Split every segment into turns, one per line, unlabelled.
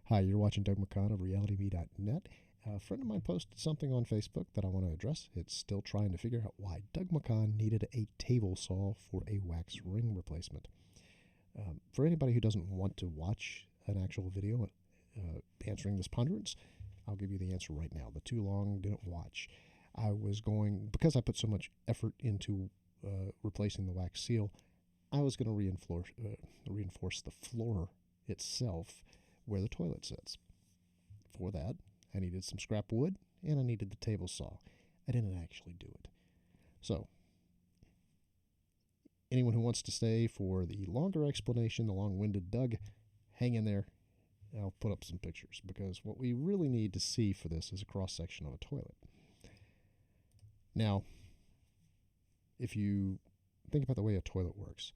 Hi, you're watching Doug McCon of RealityMe.net. A friend of mine posted something on Facebook that I want to address. It's still trying to figure out why Doug McCon needed a table saw for a wax ring replacement. For anybody who doesn't want to watch an actual video answering this ponderance, I'll give you the answer right now. The too long didn't watch. Because I put so much effort into replacing the wax seal, I was going to reinforce the floor itself where the toilet sits. For that, I needed some scrap wood and I needed the table saw. I didn't actually do it. So, anyone who wants to stay for the longer explanation, the long-winded Doug, hang in there. I'll put up some pictures because what we really need to see for this is a cross-section of a toilet. Now, if you think about the way a toilet works,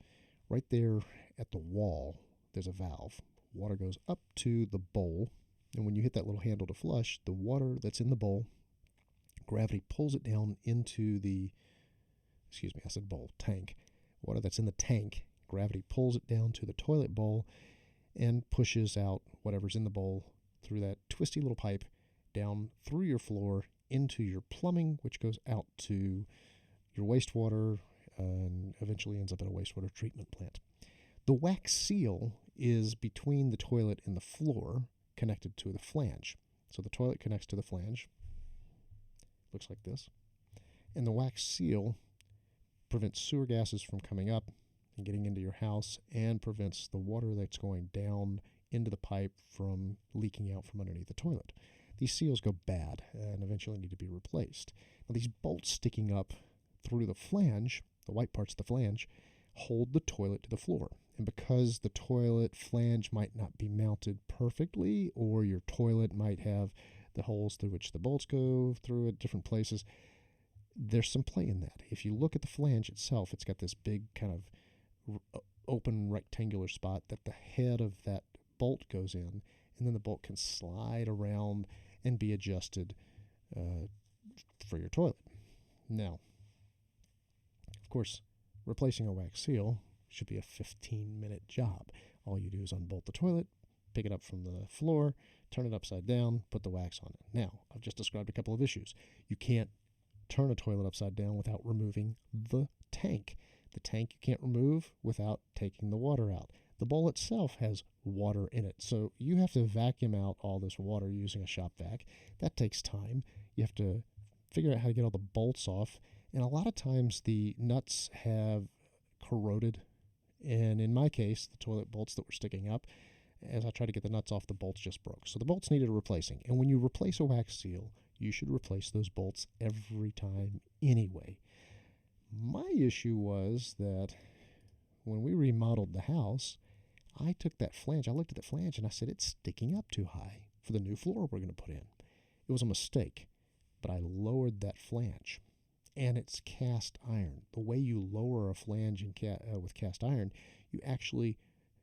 right there at the wall, there's a valve. Water goes up to the bowl, and when you hit that little handle to flush, the water that's in the bowl, gravity pulls it down into the, tank. Water that's in the tank, gravity pulls it down to the toilet bowl and pushes out whatever's in the bowl through that twisty little pipe down through your floor into your plumbing, which goes out to your wastewater and eventually ends up at a wastewater treatment plant. The wax seal is between the toilet and the floor, connected to the flange. So the toilet connects to the flange. Looks like this. And the wax seal prevents sewer gases from coming up and getting into your house and prevents the water that's going down into the pipe from leaking out from underneath the toilet. These seals go bad and eventually need to be replaced. Now, these bolts sticking up through the flange, the white parts of the flange, hold the toilet to the floor. And because the toilet flange might not be mounted perfectly, or your toilet might have the holes through which the bolts go through at different places, there's some play in that. If you look at the flange itself, it's got this big kind of open rectangular spot that the head of that bolt goes in, and then the bolt can slide around and be adjusted for your toilet. Now, of course, replacing a wax seal should be a 15-minute job. All you do is unbolt the toilet, pick it up from the floor, turn it upside down, put the wax on it. Now, I've just described a couple of issues. You can't turn a toilet upside down without removing the tank. The tank you can't remove without taking the water out. The bowl itself has water in it, so you have to vacuum out all this water using a shop vac. That takes time. You have to figure out how to get all the bolts off, and a lot of times the nuts have corroded. And in my case, the toilet bolts that were sticking up, as I tried to get the nuts off, the bolts just broke. So the bolts needed replacing. And when you replace a wax seal, you should replace those bolts every time anyway. My issue was that when we remodeled the house, I took that flange, I looked at the flange and I said, it's sticking up too high for the new floor we're going to put in. It was a mistake, but I lowered that flange. And it's cast iron. The way you lower a flange with cast iron, you actually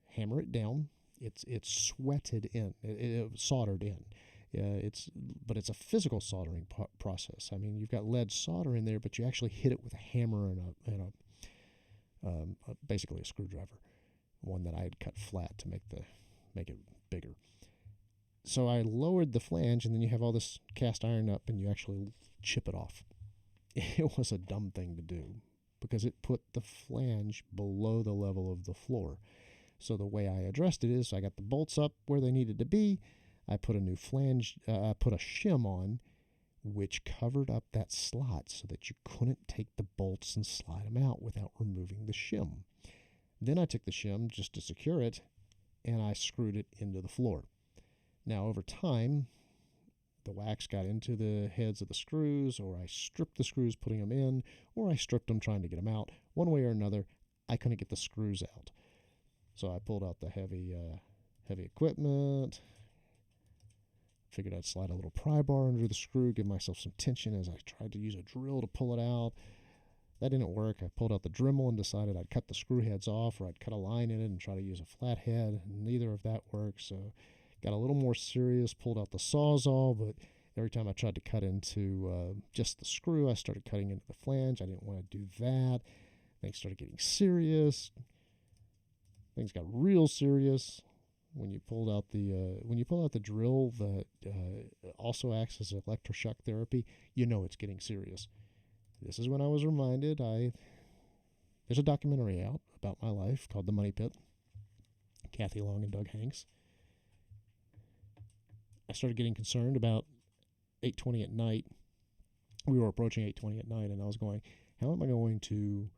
hammer it down. It's sweated in, it's soldered in. But it's a physical soldering process. I mean, you've got lead solder in there, but you actually hit it with a hammer and basically a screwdriver, one that I had cut flat to make it bigger. So I lowered the flange, and then you have all this cast iron up, and you actually chip it off. It was a dumb thing to do because it put the flange below the level of the floor. So the way I addressed it is I got the bolts up where they needed to be. I put a new flange, I put a shim on, which covered up that slot so that you couldn't take the bolts and slide them out without removing the shim. Then I took the shim just to secure it, and I screwed it into the floor. Now, over time, the wax got into the heads of the screws, or I stripped the screws putting them in, or I stripped them trying to get them out. One way or another, I couldn't get the screws out. So I pulled out the heavy equipment, figured I'd slide a little pry bar under the screw, give myself some tension as I tried to use a drill to pull it out. That didn't work. I pulled out the Dremel and decided I'd cut the screw heads off, or I'd cut a line in it and try to use a flat head. Neither of that worked, so got a little more serious, pulled out the Sawzall, but every time I tried to cut into just the screw, I started cutting into the flange. I didn't want to do that. Things started getting serious. Things got real serious. when you pull out the drill that also acts as electroshock therapy, you know it's getting serious. This is when I was reminded. There's a documentary out about my life called The Money Pit. Kathy Long and Doug Hanks. I started getting concerned about 8:20 at night. We were approaching 8:20 at night, and I was going, how am I going to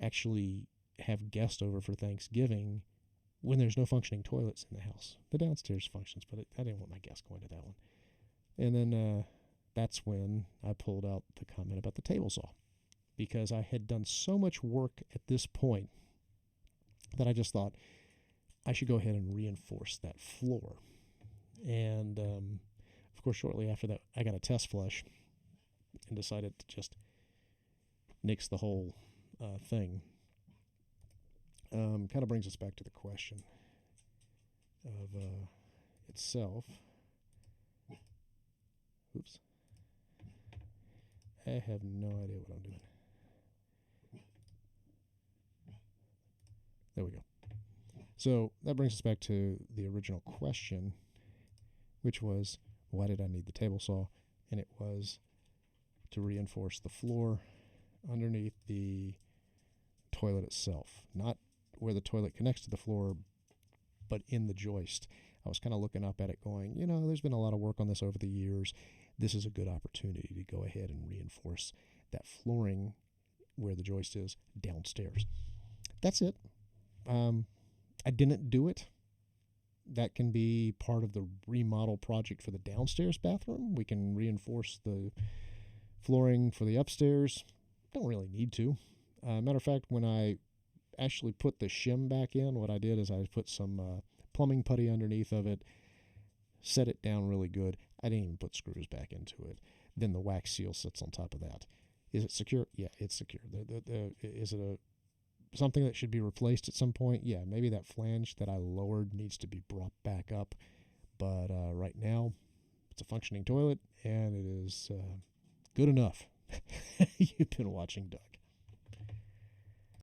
actually have guests over for Thanksgiving when there's no functioning toilets in the house? The downstairs functions, but I didn't want my guests going to that one. And then that's when I pulled out the comment about the table saw, because I had done so much work at this point that I just thought I should go ahead and reinforce that floor. And of course, shortly after that, I got a test flush and decided to just nix the whole thing. Kind of brings us back to the question of itself. Oops. I have no idea what I'm doing. There we go. So that brings us back to the original question, which was, why did I need the table saw? And it was to reinforce the floor underneath the toilet itself. Not where the toilet connects to the floor, but in the joist. I was kind of looking up at it going, there's been a lot of work on this over the years. This is a good opportunity to go ahead and reinforce that flooring where the joist is downstairs. That's it. I didn't do it. That can be part of the remodel project for the downstairs bathroom. We can reinforce the flooring for the upstairs. Don't really need to. Matter of fact, when I actually put the shim back in, what I did is I put some plumbing putty underneath of it, set it down really good. I didn't even put screws back into it. Then the wax seal sits on top of that. Is it secure? Yeah, it's secure. Is it something that should be replaced at some point? Yeah, maybe that flange that I lowered needs to be brought back up. But right now, it's a functioning toilet, and it is good enough. You've been watching Doug.